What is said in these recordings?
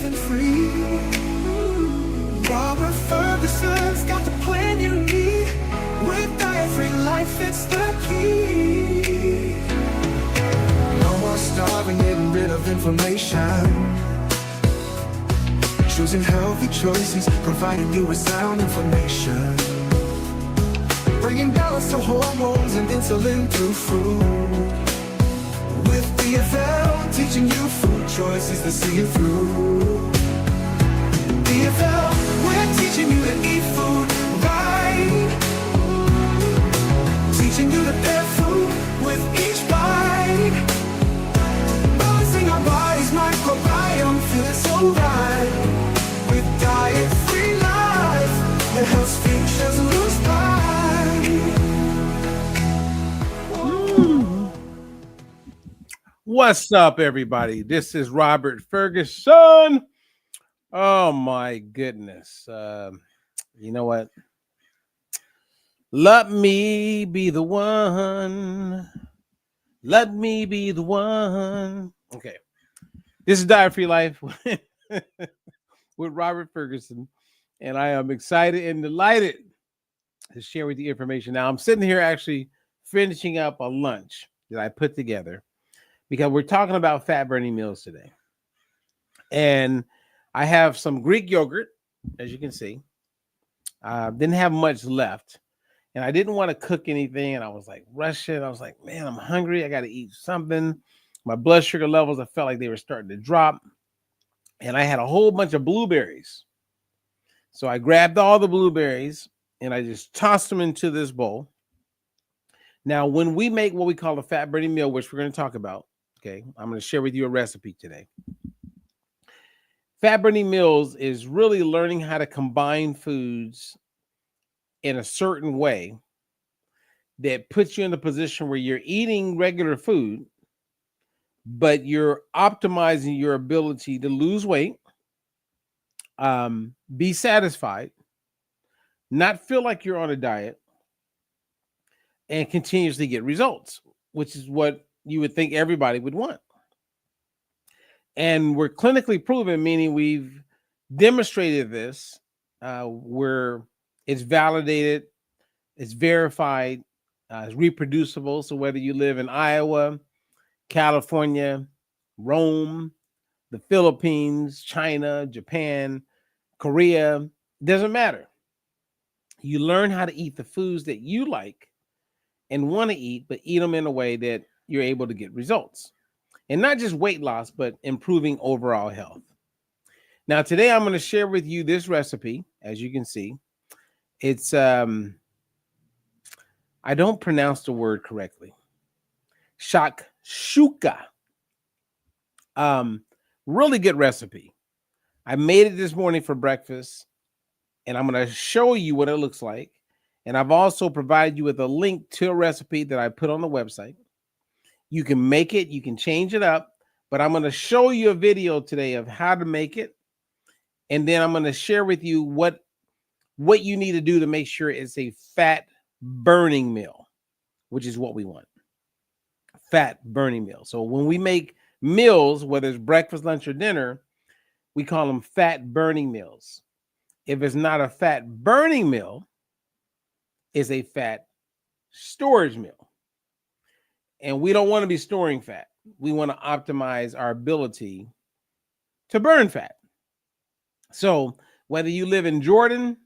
gluten-free. Robert Ferguson's got the plan you need. With diet-free life, it's the key. No more starving, getting rid of inflammation. Choosing healthy choices, providing you with sound information. Bringing balance to hormones and insulin through food. With DFL, teaching you food choices that see you through. DFL, we're teaching you to eat food right. Teaching you to pair food with each bite. Balancing our body's microbiome, feeling so right. With diet-free life, it helps futures lose pride. What's up, everybody? This is Robert Ferguson. Oh my goodness. You know what? Let me be the one. Let me be the one. Okay. This is Diet Free Life with Robert Ferguson. And I am excited and delighted to share with you information. Now, I'm sitting here actually finishing up a lunch that I put together because we're talking about fat-burning meals today. And I have some Greek yogurt, as you can see. Didn't have much left. And I didn't want to cook anything. And I was like rushing. I was like, man, I'm hungry. I got to eat something. My blood sugar levels, I felt like they were starting to drop. And I had a whole bunch of blueberries. So I grabbed all the blueberries and I just tossed them into this bowl. Now, when we make what we call a fat-burning meal, which we're going to talk about, okay, I'm going to share with you a recipe today. Fat-burning meals is really learning how to combine foods in a certain way that puts you in a position where you're eating regular food, but you're optimizing your ability to lose weight, be satisfied, not feel like you're on a diet, and continuously get results, which is what you would think everybody would want. And we're clinically proven, meaning we've demonstrated this where it's validated, it's verified, it's reproducible. So whether you live in Iowa, California, Rome, the Philippines, China, Japan, Korea, doesn't matter. You learn how to eat the foods that you like and want to eat, but eat them in a way that you're able to get results. And not just weight loss, but improving overall health. Now, today I'm going to share with you this recipe. As you can see, it's, I don't pronounce the word correctly. Shakshuka. Really good recipe. I made it this morning for breakfast, and I'm going to show you what it looks like. And I've also provided you with a link to a recipe that I put on the website. You can make it, you can change it up, but I'm going to show you a video today of how to make it. And then I'm going to share with you what you need to do to make sure it's a fat burning meal, which is what we want. Fat burning meal. So when we make meals, whether it's breakfast, lunch, or dinner, we call them fat burning meals. If it's not a fat burning meal, it's a fat storage meal. And we don't want to be storing fat. We want to optimize our ability to burn fat. So whether you live in Jordan,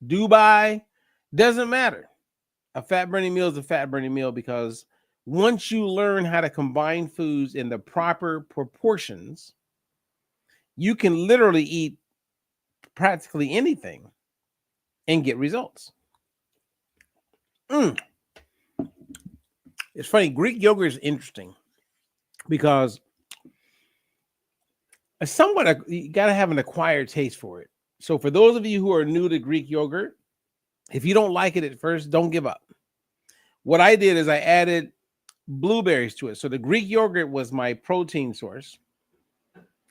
Dubai, doesn't matter. A fat burning meal is a fat burning meal because once you learn how to combine foods in the proper proportions, you can literally eat practically anything and get results. It's funny, Greek yogurt is interesting because you got to have an acquired taste for it. So for those of you who are new to Greek yogurt, if you don't like it at first, don't give up. What I did is I added blueberries to it. So the Greek yogurt was my protein source.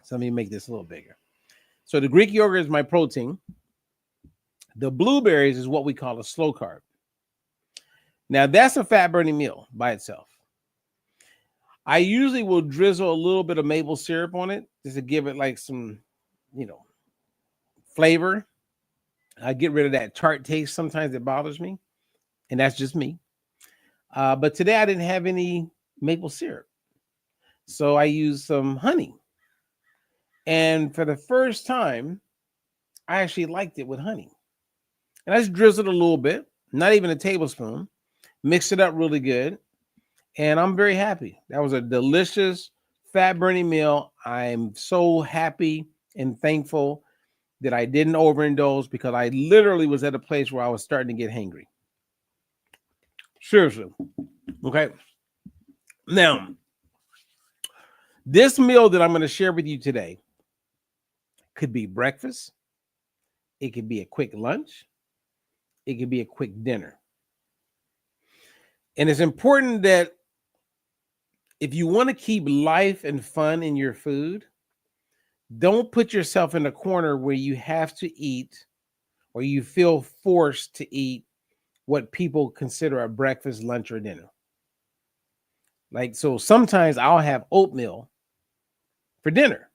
So let me make this a little bigger. So the Greek yogurt is my protein. The blueberries is what we call a slow carb. Now, that's a fat-burning meal by itself. I usually will drizzle a little bit of maple syrup on it just to give it like some flavor. I get rid of that tart taste. Sometimes it bothers me, and that's just me. But today I didn't have any maple syrup, so I used some honey. And for the first time, I actually liked it with honey. And I just drizzled a little bit, not even a tablespoon, mixed it up really good. And I'm very happy. That was a delicious fat burning meal. I'm so happy and thankful that I didn't overindulge, because I literally was at a place where I was starting to get hangry. Seriously. Okay. Now, this meal that I'm going to share with you today could be breakfast. It could be a quick lunch. It could be a quick dinner. And it's important that if you want to keep life and fun in your food, don't put yourself in a corner where you have to eat, or you feel forced to eat, what people consider a breakfast, lunch, or dinner. Like, so sometimes I'll have oatmeal for dinner.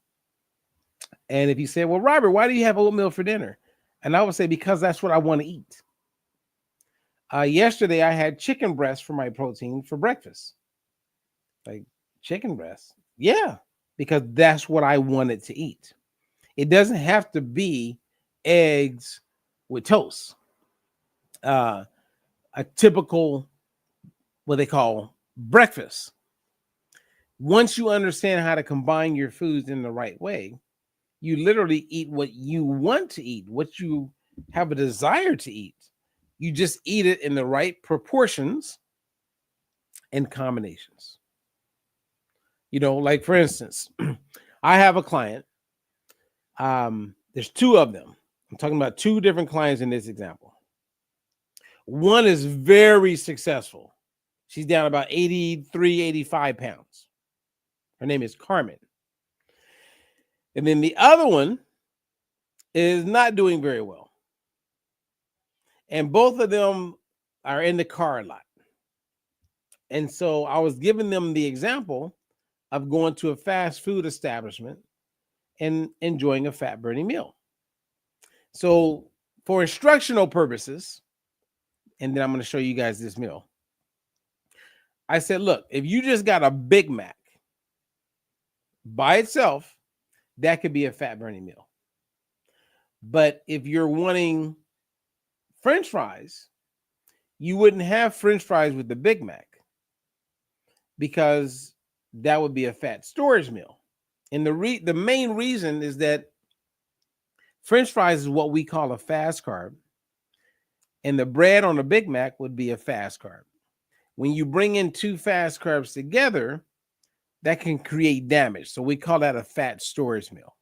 And if you say, well, Robert, why do you have oatmeal for dinner? And I would say, because that's what I want to eat. Yesterday, I had chicken breast for my protein for breakfast. Like, chicken breast? Yeah, because that's what I wanted to eat. It doesn't have to be eggs with toast. A typical, what they call breakfast. Once you understand how to combine your foods in the right way, you literally eat what you want to eat, what you have a desire to eat. You just eat it in the right proportions and combinations. Like, for instance, I have a client. There's two of them. I'm talking about two different clients in this example. One is very successful. She's down about 83, 85 pounds. Her name is Carmen. And then the other one is not doing very well. And both of them are in the car a lot. And so I was giving them the example of going to a fast food establishment and enjoying a fat burning meal. So for instructional purposes, and then I'm going to show you guys this meal, I said, look, if you just got a Big Mac by itself, that could be a fat burning meal. But if you're wanting French fries, you wouldn't have French fries with the Big Mac, because that would be a fat storage meal. And the main reason is that French fries is what we call a fast carb, and the bread on a Big Mac would be a fast carb. When you bring in two fast carbs together, that can create damage. So we call that a fat storage meal.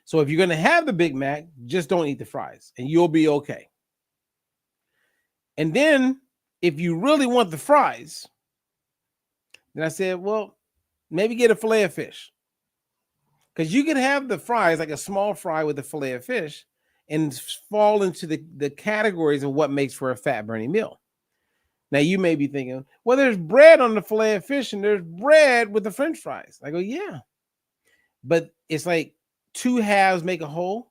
So if you're going to have the Big Mac, just don't eat the fries and you'll be okay. And then if you really want the fries, then I said, well, maybe get a fillet of fish. Because you can have the fries, like a small fry with a fillet of fish, and fall into the categories of what makes for a fat burning meal. Now you may be thinking, well, there's bread on the fillet of fish and there's bread with the French fries. I go, yeah. But it's like two halves make a whole.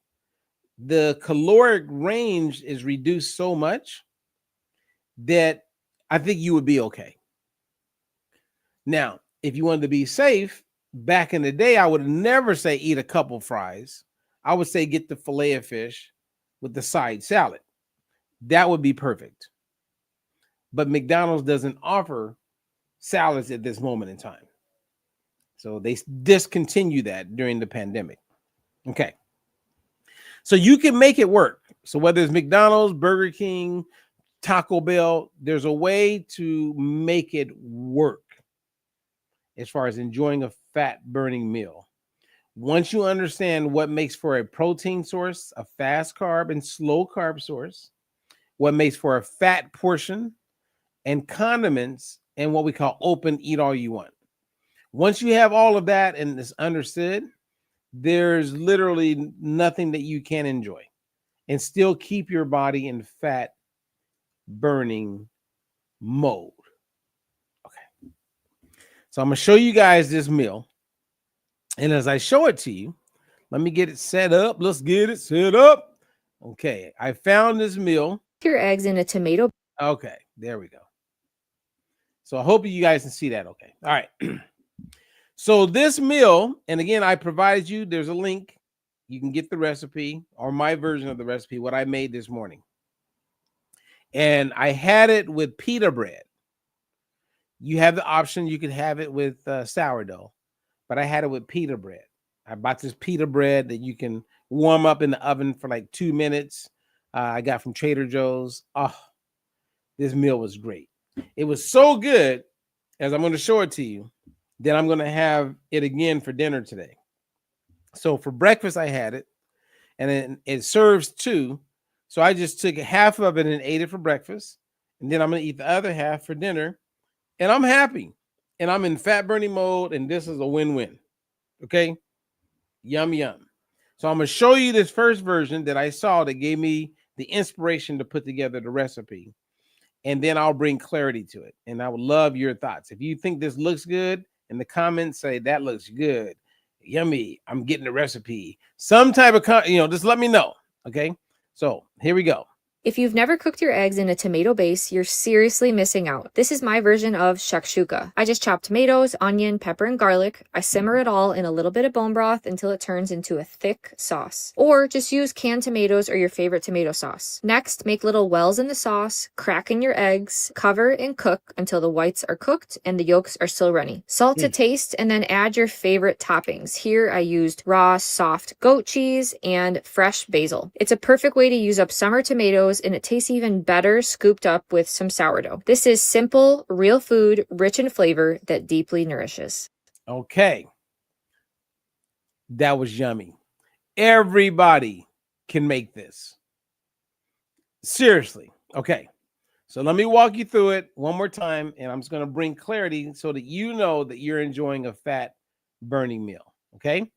The caloric range is reduced so much that I think you would be okay. Now, if you wanted to be safe, back in the day, I would never say eat a couple fries. I would say get the fillet of fish with the side salad. That would be perfect. But McDonald's doesn't offer salads at this moment in time. So they discontinued that during the pandemic. Okay. So you can make it work. So whether it's McDonald's, Burger King, Taco Bell, there's a way to make it work as far as enjoying a fat burning meal. Once you understand what makes for a protein source, a fast carb and slow carb source, what makes for a fat portion, and condiments, and what we call open eat all you want. Once you have all of that and it's understood, there's literally nothing that you can enjoy and still keep your body in fat burning mode. Okay. So I'm going to show you guys this meal. And as I show it to you, Let me get it set up. Let's get it set up. Okay, I found this meal. Your eggs in a tomato. Okay, there we go. So I hope you guys can see that. Okay, all right. So this meal, and again, I provided you, there's a link. You can get the recipe or my version of the recipe, what I made this morning. And I had it with pita bread. You have the option, you could have it with sourdough, but I had it with pita bread. I bought this pita bread that you can warm up in the oven for like 2 minutes. I got from Trader Joe's. Oh, this meal was great. It was so good, as I'm going to show it to you, that I'm going to have it again for dinner today. So for breakfast, I had it, and then it serves 2. So I just took half of it and ate it for breakfast. And then I'm going to eat the other half for dinner. And I'm happy. And I'm in fat burning mode. And this is a win-win. Okay. Yum, yum. So I'm going to show you this first version that I saw that gave me the inspiration to put together the recipe. And then I'll bring clarity to it. And I would love your thoughts. If you think this looks good, in the comments, say that looks good. Yummy. I'm getting the recipe. Some type of, just let me know. Okay. So here we go. If you've never cooked your eggs in a tomato base, you're seriously missing out. This is my version of shakshuka. I just chop tomatoes, onion, pepper, and garlic. I simmer it all in a little bit of bone broth until it turns into a thick sauce. Or just use canned tomatoes or your favorite tomato sauce. Next, make little wells in the sauce, crack in your eggs, cover and cook until the whites are cooked and the yolks are still runny. Salt to taste, and then add your favorite toppings. Here I used raw, soft goat cheese and fresh basil. It's a perfect way to use up summer tomatoes, and it tastes even better scooped up with some sourdough. This is simple, real food, rich in flavor that deeply nourishes. Okay. That was yummy. Everybody can make this. Seriously. Okay. So let me walk you through it one more time, and I'm just going to bring clarity so that you know that you're enjoying a fat burning meal. Okay.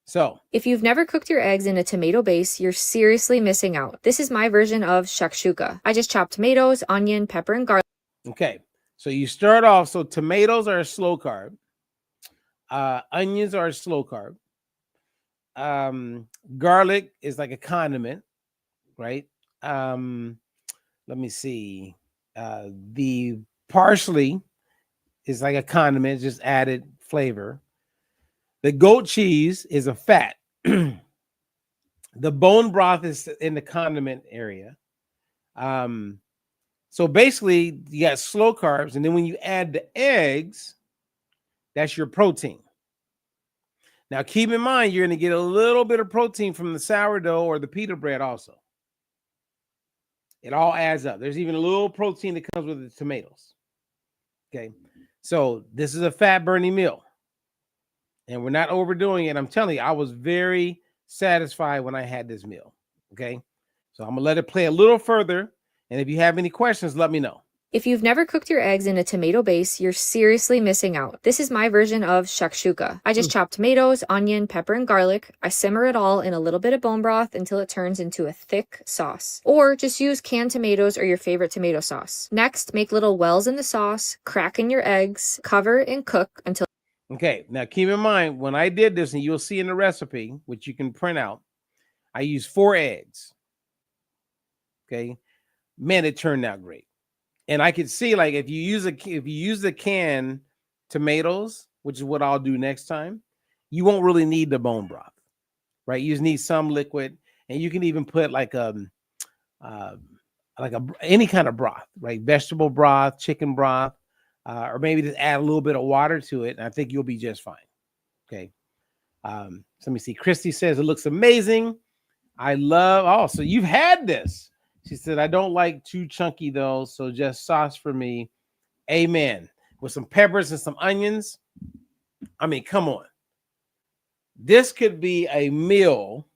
So if you've never cooked your eggs in a tomato base, you're seriously missing out. This is my version of shakshuka. I just chop tomatoes, onion, pepper, and garlic. Okay. So you start off. So tomatoes are a slow carb. Onions are a slow carb. Garlic is like a condiment, right? Let me see. The parsley is like a condiment, just added flavor. The goat cheese is a fat. The bone broth is in the condiment area. So basically, you got slow carbs, and then when you add the eggs, that's your protein. Now, keep in mind, you're going to get a little bit of protein from the sourdough or the pita bread also. It all adds up. There's even a little protein that comes with the tomatoes. Okay. So this is a fat burning meal. And we're not overdoing it. I'm telling you, I was very satisfied when I had this meal. Okay. So I'm going to let it play a little further. And if you have any questions, let me know. If you've never cooked your eggs in a tomato base, you're seriously missing out. This is my version of shakshuka. I just chop tomatoes, onion, pepper, and garlic. I simmer it all in a little bit of bone broth until it turns into a thick sauce. Or just use canned tomatoes or your favorite tomato sauce. Next, make little wells in the sauce, crack in your eggs, cover and cook until... Okay, now keep in mind, when I did this, and you'll see in the recipe, which you can print out, I used 4 eggs. Okay, man, it turned out great. And I could see, like, if you use the canned tomatoes, which is what I'll do next time, you won't really need the bone broth, right? You just need some liquid, and you can even put like any kind of broth, right? Vegetable broth, chicken broth. Or maybe just add a little bit of water to it, and I think you'll be just fine. Okay. So let me see. Christy says it looks amazing. So you've had this. She said, I don't like too chunky though, so just sauce for me. Amen. With some peppers and some onions. I mean, come on. This could be a meal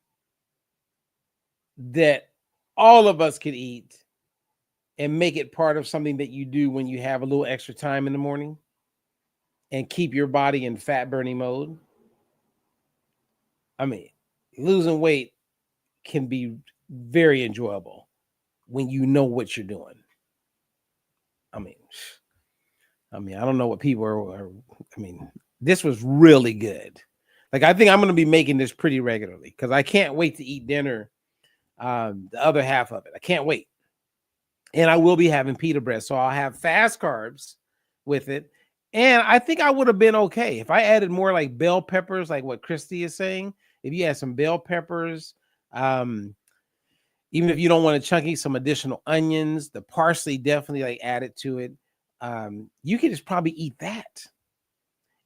that all of us could eat and make it part of something that you do when you have a little extra time in the morning and keep your body in fat burning mode. I mean, losing weight can be very enjoyable when you know what you're doing. I mean, I don't know what people are. This was really good. Like, I think I'm going to be making this pretty regularly because I can't wait to eat dinner, the other half of it. I can't wait. And I will be having pita bread. So I'll have fast carbs with it. And I think I would have been okay if I added more like bell peppers, like what Christy is saying. If you add some bell peppers, even if you don't want to chunky, some additional onions, the parsley definitely like added to it. You can just probably eat that.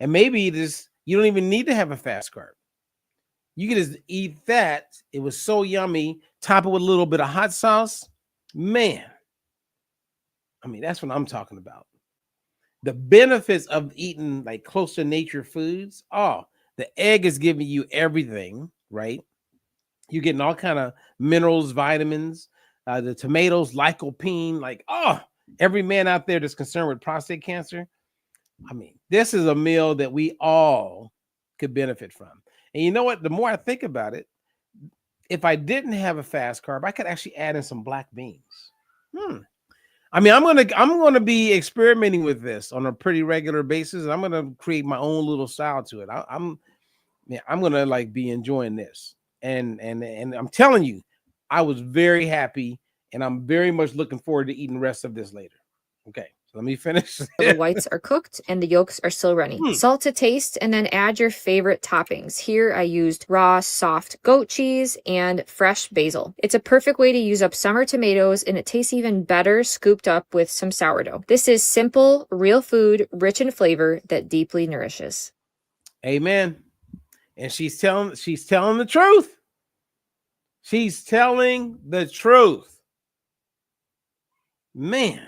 And maybe this, you don't even need to have a fast carb. You can just eat that. It was so yummy. Top it with a little bit of hot sauce. Man, I mean, that's what I'm talking about. The benefits of eating like close to nature foods. Oh, the egg is giving you everything, right? You're getting all kind of minerals, vitamins, the tomatoes, lycopene. Like, oh, every man out there that's concerned with prostate cancer. I mean, this is a meal that we all could benefit from. And you know what? The more I think about it, if I didn't have a fast carb, I could actually add in some black beans. I mean, I'm gonna be experimenting with this on a pretty regular basis. And I'm gonna create my own little style to it. I'm gonna like be enjoying this. And I'm telling you, I was very happy, and I'm very much looking forward to eating the rest of this later. Okay, so let me finish. The whites are cooked and the yolks are still runny. Salt to taste, and then add your favorite toppings. Here I used raw, soft goat cheese and fresh basil. It's a perfect way to use up summer tomatoes, and it tastes even better scooped up with some sourdough. This is simple, real food, rich in flavor that deeply nourishes. Amen. And she's telling the truth. She's telling the truth. Man,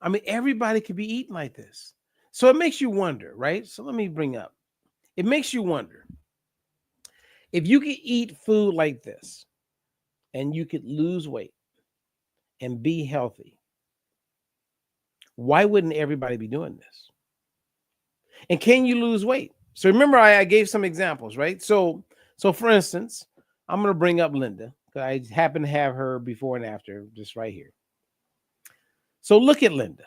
I mean, everybody could be eating like this. So it makes you wonder, right? So let me bring up. It makes you wonder. If you could eat food like this and you could lose weight and be healthy, why wouldn't everybody be doing this? And can you lose weight? So remember, I gave some examples, right? So for instance, I'm going to bring up Linda because I happen to have her before and after just right here. So look at Linda.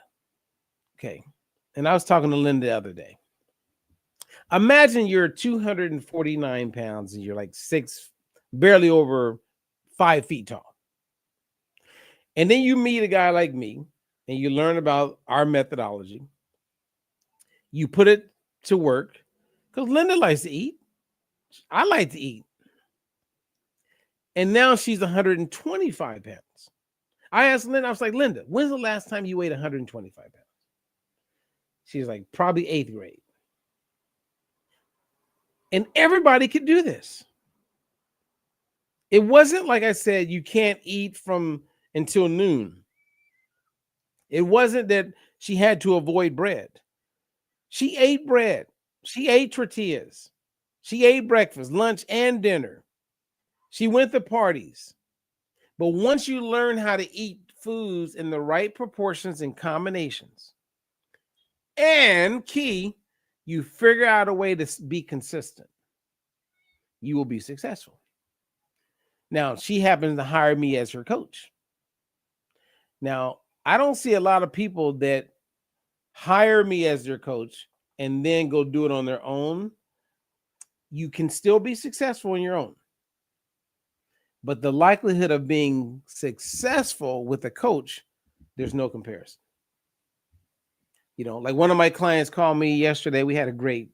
Okay. And I was talking to Linda the other day. Imagine you're 249 pounds and you're like barely over 5 feet tall. And then you meet a guy like me and you learn about our methodology. You put it to work because Linda likes to eat. I like to eat. And now she's 125 pounds. I asked Linda, I was like, Linda, when's the last time you weighed 125 pounds? She's like, probably 8th grade. And everybody could do this. It wasn't like I said, you can't eat from until noon. It wasn't that she had to avoid bread. She ate bread. She ate tortillas. She ate breakfast, lunch, and dinner. She went to parties. But once you learn how to eat foods in the right proportions and combinations, and key, you figure out a way to be consistent, you will be successful. Now, she happens to hire me as her coach. Now, I don't see a lot of people that hire me as their coach and then go do it on their own. You can still be successful on your own. But the likelihood of being successful with a coach, there's no comparison. You know, like one of my clients called me yesterday. We had a great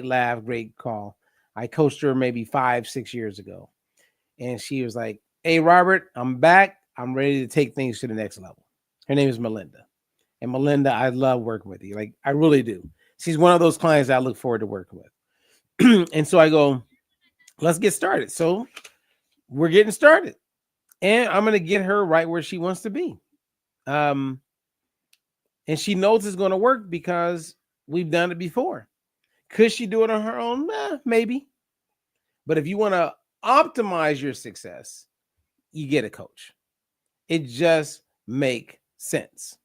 laugh, great call. I coached her maybe 5-6 years ago. And she was like, hey, Robert, I'm back. I'm ready to take things to the next level. Her name is Melinda. And Melinda, I love working with you. Like, I really do. She's one of those clients I look forward to working with. And so I go, let's get started. So we're getting started. And I'm going to get her right where she wants to be. And she knows it's going to work because we've done it before. Could she do it on her own? Maybe. But if you want to optimize your success, you get a coach. It just makes sense.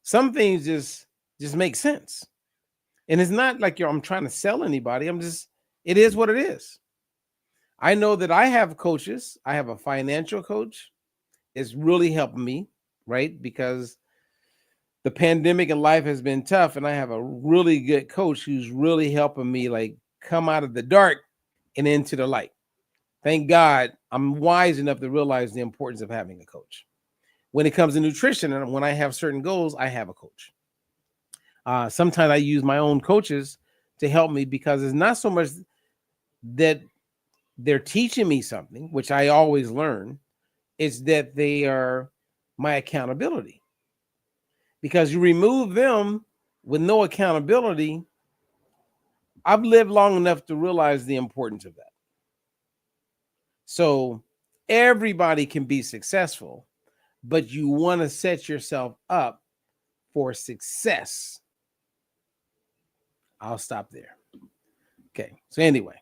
Some things just make sense. And it's not like I'm trying to sell anybody. It is what it is. I know that I have coaches. I have a financial coach. It's really helping me, right? Because the pandemic and life has been tough. And I have a really good coach who's really helping me like come out of the dark and into the light. Thank God I'm wise enough to realize the importance of having a coach. When it comes to nutrition, and when I have certain goals, I have a coach. Sometimes I use my own coaches to help me, because it's not so much that they're teaching me something, which I always learn. It's that they are my accountability. Because you remove them with no accountability, I've lived long enough to realize the importance of that. So everybody can be successful, but you want to set yourself up for success. I'll stop there. Okay. So anyway,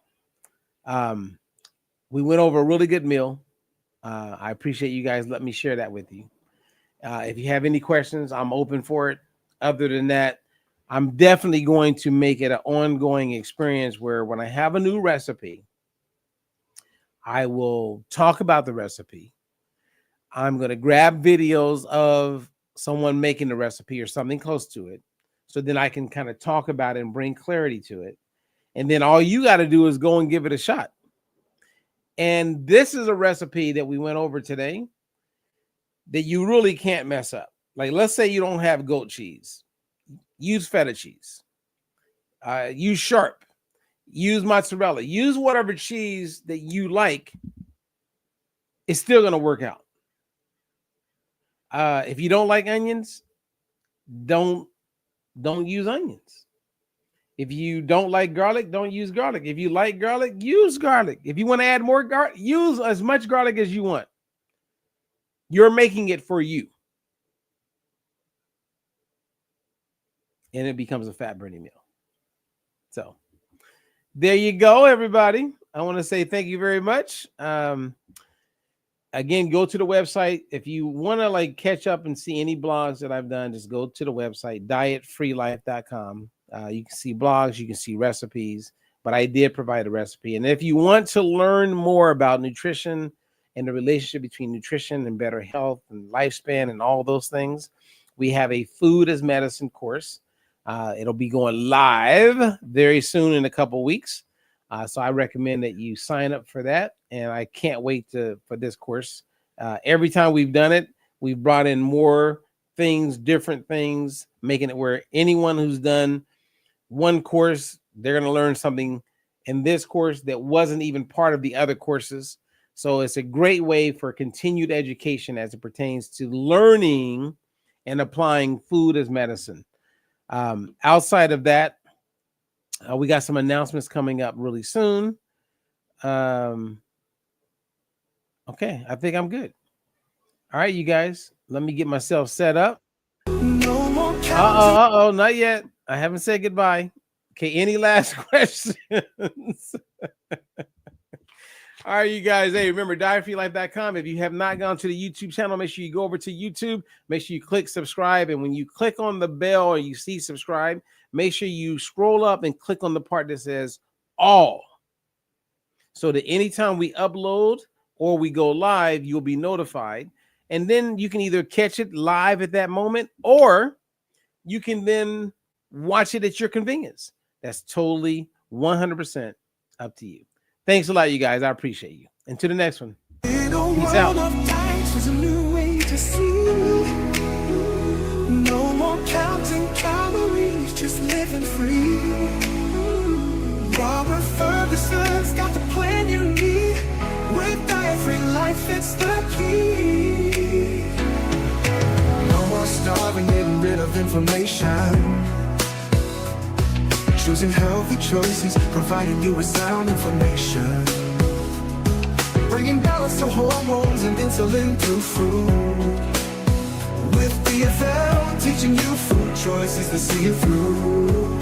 we went over a really good meal. I appreciate you guys letting me share that with you. If you have any questions, I'm open for it. Other than that, I'm definitely going to make it an ongoing experience where when I have a new recipe, I will talk about the recipe. I'm going to grab videos of someone making the recipe or something close to it, so then I can kind of talk about it and bring clarity to it. And then all you got to do is go and give it a shot. And this is a recipe that we went over today that you really can't mess up. Like, let's say you don't have goat cheese. Use feta cheese. Use sharp. Use mozzarella. Use whatever cheese that you like. It's still going to work out. If you don't like onions, don't use onions. If you don't like garlic, don't use garlic. If you like garlic, use garlic. If you want to add more garlic, use as much garlic as you want. You're making it for you. And it becomes a fat burning meal. So there you go, everybody. I want to say thank you very much. Again, go to the website. If you want to like catch up and see any blogs that I've done, just go to the website, dietfreelife.com. You can see blogs, you can see recipes, but I did provide a recipe. And if you want to learn more about nutrition and the relationship between nutrition and better health and lifespan and all those things, we have a food as medicine course. It'll be going live very soon in a couple weeks. So I recommend that you sign up for that. And I can't wait for this course. Every time we've done it, we've brought in more things, different things, making it where anyone who's done one course, they're going to learn something in this course that wasn't even part of the other courses. So it's a great way for continued education as it pertains to learning and applying food as medicine. Outside of that, we got some announcements coming up really soon. Okay, I think I'm good. All right, you guys, let me get myself set up. No more Not yet. I haven't said goodbye. Okay, any last questions? All right, you guys. Hey, remember, dietfreelife.com. If you have not gone to the YouTube channel, make sure you go over to YouTube. Make sure you click subscribe. And when you click on the bell or you see subscribe, make sure you scroll up and click on the part that says all. So that anytime we upload or we go live, you'll be notified. And then you can either catch it live at that moment, or you can then watch it at your convenience. That's totally 100% up to you. Thanks a lot, you guys. I appreciate you. And to the next one. Peace out. There's a new way to see. No more counting calories, just living free. Robert Ferguson's got the plan you need. With diet-free life, it's the key. No more starving, getting rid of inflammation. Choosing healthy choices, providing you with sound information. Bringing balance to hormones and insulin through food. With DFL, teaching you food choices to see it through.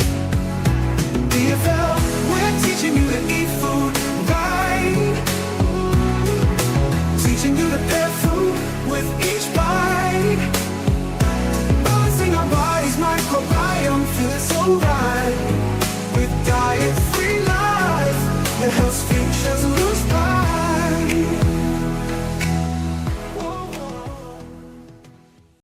DFL, we're teaching you to eat food right. Teaching you to